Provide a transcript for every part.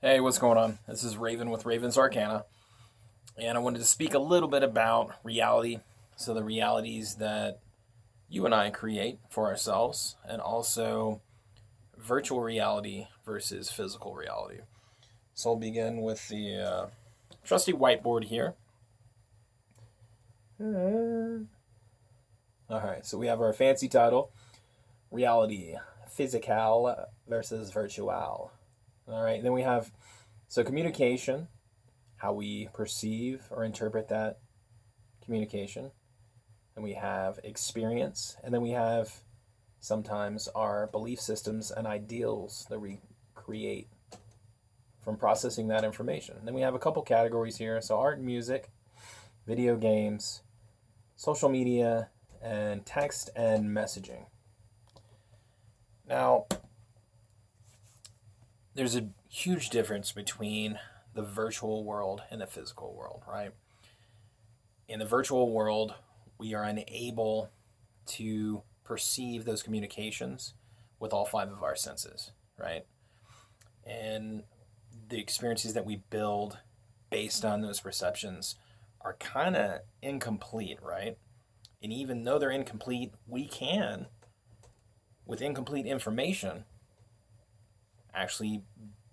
Hey, what's going on? This is Raven with Raven's Arcana, and I wanted to speak a little bit about reality. So, the realities that you and I create for ourselves, and also virtual reality versus physical reality. So, I'll begin with the trusty whiteboard here. All right, so we have our fancy title Reality, Physical versus Virtual. All right, then we have communication, how we perceive or interpret that communication. And we have experience, and then we have sometimes our belief systems and ideals that we create from processing that information. And then we have a couple categories here. So art and music, video games, social media, and text and messaging. Now, there's a huge difference between the virtual world and the physical world, right? In the virtual world, we are unable to perceive those communications with all five of our senses, right? And the experiences that we build based on those perceptions are kind of incomplete, right? And even though they're incomplete, we can, with incomplete information, actually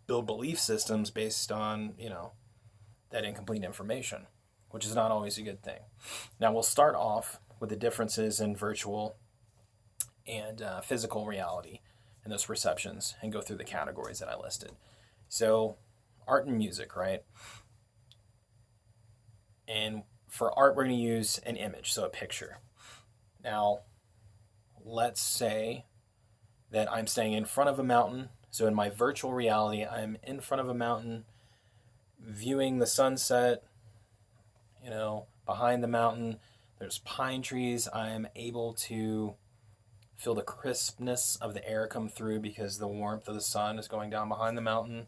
build belief systems based on, that incomplete information, which is not always a good thing. Now, we'll start off with the differences in virtual and physical reality and those perceptions and go through the categories that I listed. So, art and music, right? And for art, we're going to use an image, so a picture. Now, let's say that I'm staying in front of a mountain. So in my virtual reality, I'm in front of a mountain, viewing the sunset, behind the mountain. There's pine trees. I am able to feel the crispness of the air come through because the warmth of the sun is going down behind the mountain.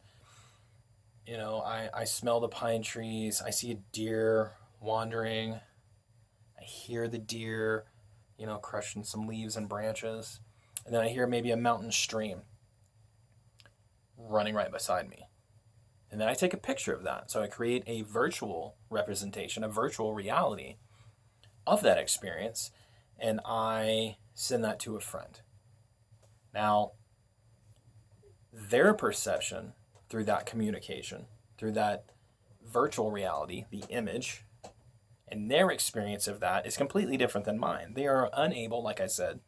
I smell the pine trees. I see a deer wandering. I hear the deer, crushing some leaves and branches. And then I hear maybe a mountain stream running right beside me. And then I take a picture of that. So I create a virtual representation, a virtual reality of that experience, and I send that to a friend. Now, their perception through that communication, through that virtual reality, the image, and their experience of that is completely different than mine. They are unable, like I said,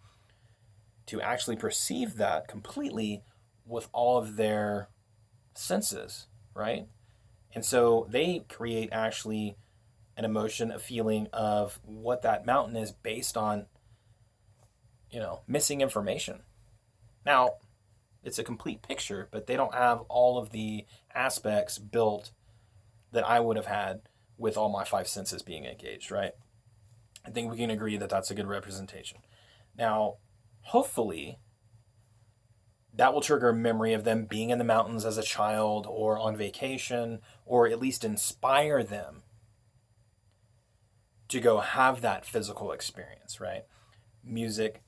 to actually perceive that completely with all of their senses, right? And so they create actually an emotion, a feeling of what that mountain is based on, missing information. Now, it's a complete picture, but they don't have all of the aspects built that I would have had with all my five senses being engaged, right? I think we can agree that that's a good representation. Now, hopefully, that will trigger a memory of them being in the mountains as a child or on vacation, or at least inspire them to go have that physical experience, right? Music,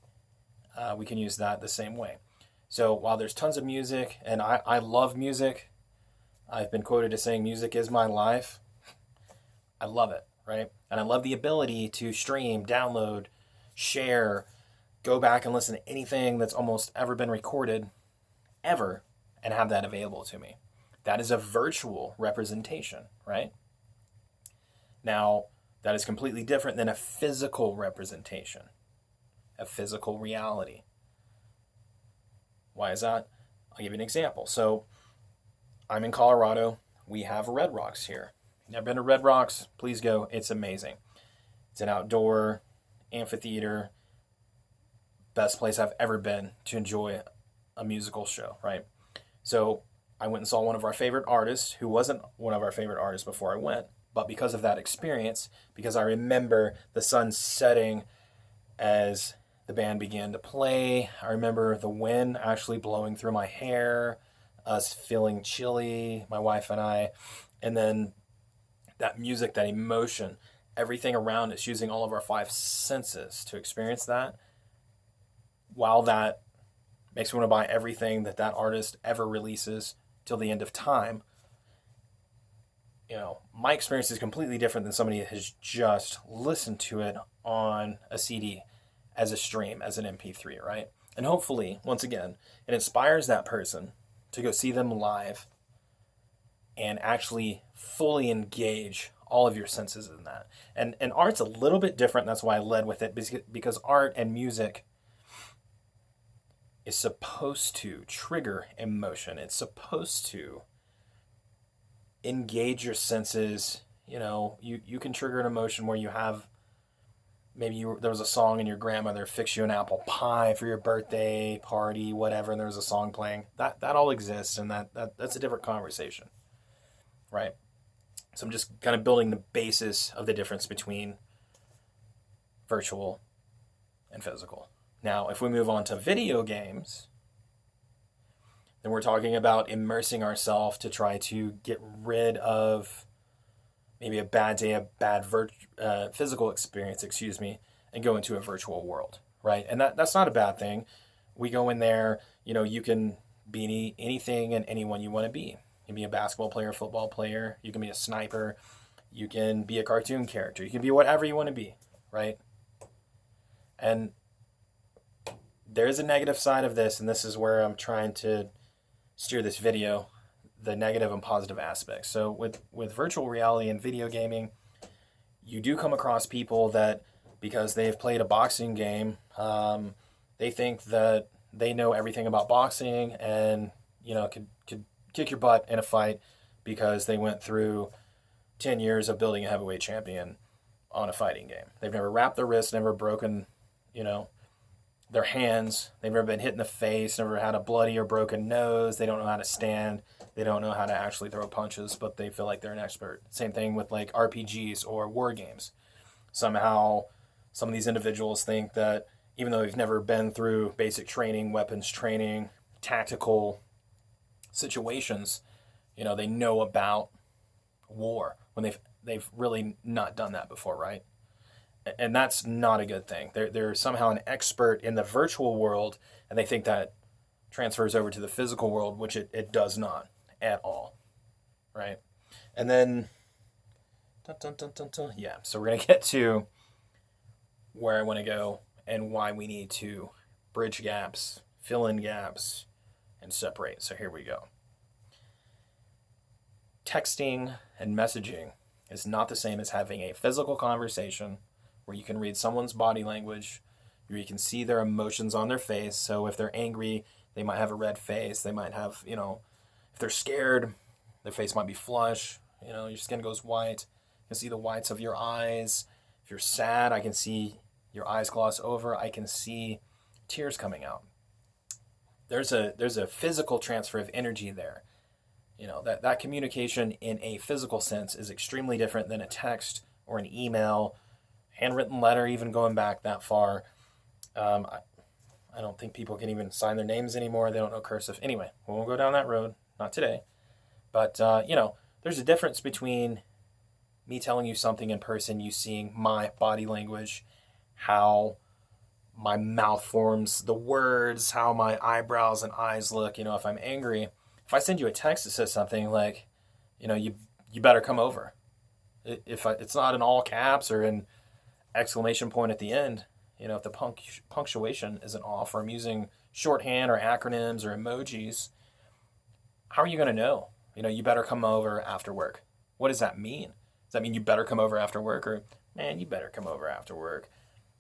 we can use that the same way. So while there's tons of music, and I love music, I've been quoted as saying music is my life. I love it, right? And I love the ability to stream, download, share, go back and listen to anything that's almost ever been recorded ever and have that available to me. That is a virtual representation, right? Now, that is completely different than a physical representation, a physical reality. Why is that? I'll give you an example. So, I'm in Colorado. We have Red Rocks here. Never been to Red Rocks? Please go. It's amazing. It's an outdoor amphitheater. Best place I've ever been to enjoy a musical show, right? So I went and saw one of our favorite artists, who wasn't one of our favorite artists before I went, but because of that experience, because I remember the sun setting as the band began to play, I remember the wind actually blowing through my hair, us feeling chilly, my wife and I, and then that music, that emotion, everything around us, using all of our five senses to experience that. While that makes me want to buy everything that artist ever releases till the end of time, my experience is completely different than somebody that has just listened to it on a CD as a stream, as an MP3, right? And hopefully, once again, it inspires that person to go see them live and actually fully engage all of your senses in that. And art's a little bit different. That's why I led with it, because art and music is supposed to trigger emotion. It's supposed to engage your senses. You can trigger an emotion where you have, maybe there was a song and your grandmother fixed you an apple pie for your birthday party, whatever, and there was a song playing. That all exists, and that's a different conversation, right? So I'm just kind of building the basis of the difference between virtual and physical. Now, if we move on to video games, then we're talking about immersing ourselves to try to get rid of maybe a bad day, a bad physical experience, and go into a virtual world, right? And that's not a bad thing. We go in there, you can be anything and anyone you want to be. You can be a basketball player, football player. You can be a sniper. You can be a cartoon character. You can be whatever you want to be, right? And there is a negative side of this, and this is where I'm trying to steer this video, the negative and positive aspects. So with virtual reality and video gaming, you do come across people that, because they've played a boxing game, they think that they know everything about boxing and could kick your butt in a fight because they went through 10 years of building a heavyweight champion on a fighting game. They've never wrapped their wrist, never broken, their hands. They've never been hit in the face, never had a bloody or broken nose. They don't know how to stand. They don't know how to actually throw punches, but they feel like they're an expert. Same thing with like RPGs or war games. Somehow, some of these individuals think that even though they've never been through basic training, weapons training, tactical situations, they know about war when they've really not done that before, right? And that's not a good thing. They're somehow an expert in the virtual world, and they think that transfers over to the physical world, which it does not at all, right? And then, yeah, so we're going to get to where I want to go and why we need to bridge gaps, fill in gaps, and separate. So here we go. Texting and messaging is not the same as having a physical conversation where you can read someone's body language, where you can see their emotions on their face. So if they're angry, they might have a red face. They might have, if they're scared, their face might be flush. Your skin goes white. You can see the whites of your eyes. If you're sad, I can see your eyes gloss over. I can see tears coming out. There's a physical transfer of energy there. That communication in a physical sense is extremely different than a text or an email, handwritten letter, even going back that far. I don't think people can even sign their names anymore. They don't know cursive. Anyway, we won't go down that road. Not today. But, there's a difference between me telling you something in person, you seeing my body language, how my mouth forms the words, how my eyebrows and eyes look. If I'm angry, if I send you a text that says something like, you better come over. It's not in all caps or in exclamation point at the end, if the punctuation isn't off, or I'm using shorthand or acronyms or emojis, how are you going to know? You better come over after work. What does that mean? Does that mean you better come over after work, or, man, you better come over after work?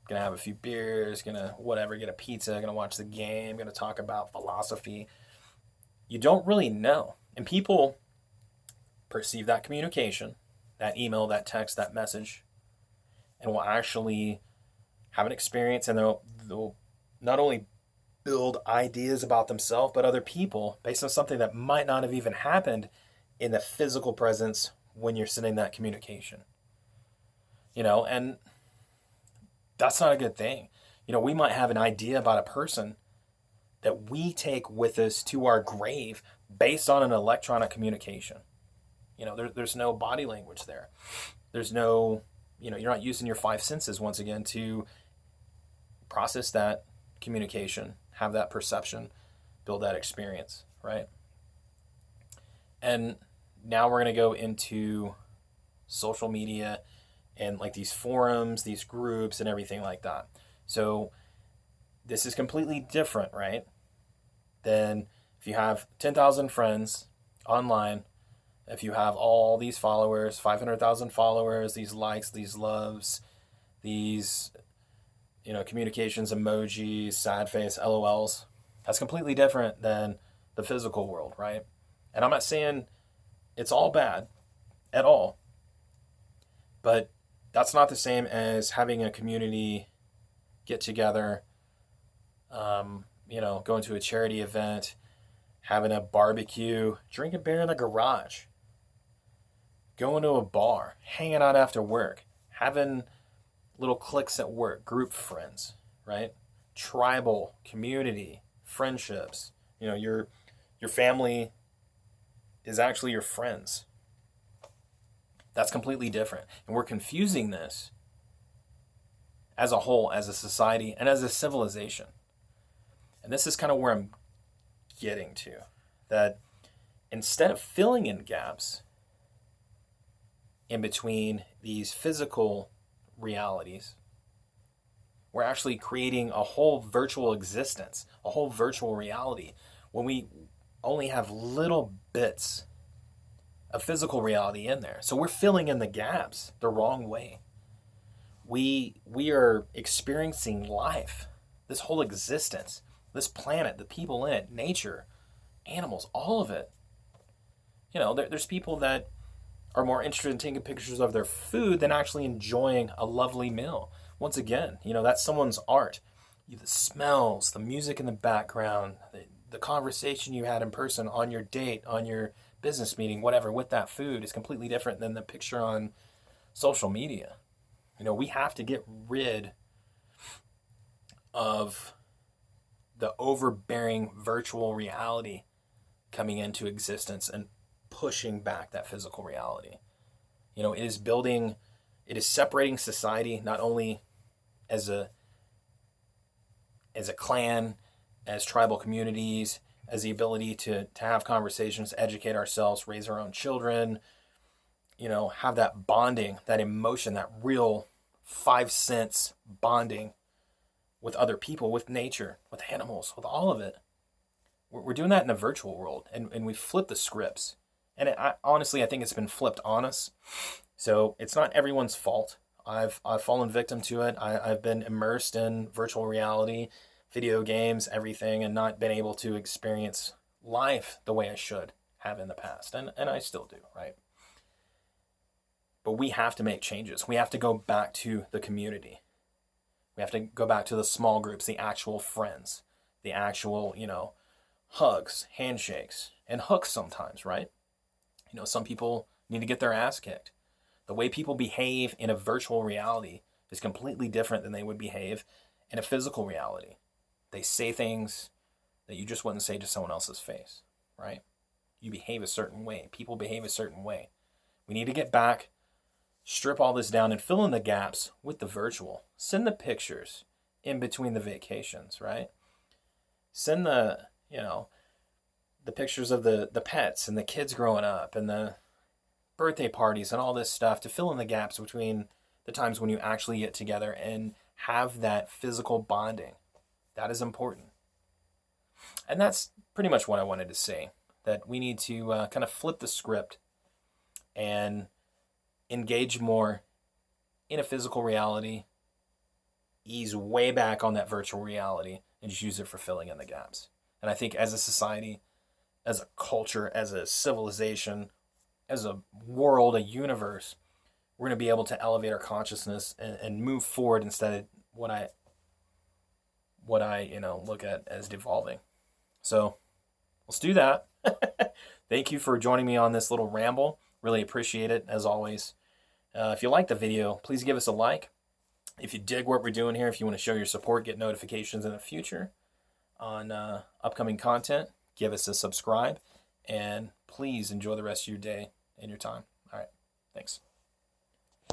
Gonna have a few beers, gonna whatever, get a pizza, gonna watch the game, gonna talk about philosophy. You don't really know. And people perceive that communication, that email, that text, that message, and will actually have an experience, and they'll not only build ideas about themselves, but other people based on something that might not have even happened in the physical presence when you're sending that communication. And that's not a good thing. We might have an idea about a person that we take with us to our grave based on an electronic communication. There's no body language there. There's no, you're not using your five senses once again to process that communication, have that perception, build that experience, right? And now we're going to go into social media and like these forums, these groups, and everything like that. So this is completely different, right? Than if you have 10,000 friends online, if you have all these followers, 500,000 followers, these likes, these loves, these, communications, emojis, sad face, LOLs, that's completely different than the physical world, right? And I'm not saying it's all bad at all, but that's not the same as having a community get together, going to a charity event, having a barbecue, drinking beer in the garage, going to a bar, hanging out after work, having little cliques at work, group friends, right? Tribal, community, friendships. Your family is actually your friends. That's completely different. And we're confusing this as a whole, as a society, and as a civilization. And this is kind of where I'm getting to. That instead of filling in gaps in between these physical realities, we're actually creating a whole virtual existence, a whole virtual reality, when we only have little bits of physical reality in there. So we're filling in the gaps the wrong way. We are experiencing life, this whole existence, this planet, the people in it, nature, animals, all of it. There's people that are more interested in taking pictures of their food than actually enjoying a lovely meal. Once again, that's someone's art. The smells, the music in the background, the conversation you had in person on your date, on your business meeting, whatever, with that food is completely different than the picture on social media. We have to get rid of the overbearing virtual reality coming into existence and pushing back that physical reality. It is separating society, not only as a clan, as tribal communities, as the ability to have conversations, educate ourselves, raise our own children, have that bonding, that emotion, that real 5 cents bonding with other people, with nature, with animals, with all of it. We're doing that in a virtual world, and we flip the scripts. And honestly, I think it's been flipped on us. So it's not everyone's fault. I've fallen victim to it. I've been immersed in virtual reality, video games, everything, and not been able to experience life the way I should have in the past. And I still do, right? But we have to make changes. We have to go back to the community. We have to go back to the small groups, the actual friends, the actual, hugs, handshakes, and hooks sometimes, right? Some people need to get their ass kicked. The way people behave in a virtual reality is completely different than they would behave in a physical reality. They say things that you just wouldn't say to someone else's face, right? You behave a certain way. People behave a certain way. We need to get back, strip all this down, and fill in the gaps with the virtual. Send the pictures in between the vacations, right? Send the pictures of the pets and the kids growing up and the birthday parties and all this stuff to fill in the gaps between the times when you actually get together and have that physical bonding. That is important. And that's pretty much what I wanted to say, that we need to kind of flip the script and engage more in a physical reality, ease way back on that virtual reality, and just use it for filling in the gaps. And I think as a society, as a culture, as a civilization, as a world, a universe, we're going to be able to elevate our consciousness and move forward instead of what I look at as devolving. So let's do that. Thank you for joining me on this little ramble. Really appreciate it, as always. If you like the video, please give us a like. If you dig what we're doing here, if you want to show your support, get notifications in the future on upcoming content, give us a subscribe, and please enjoy the rest of your day and your time. All right, thanks.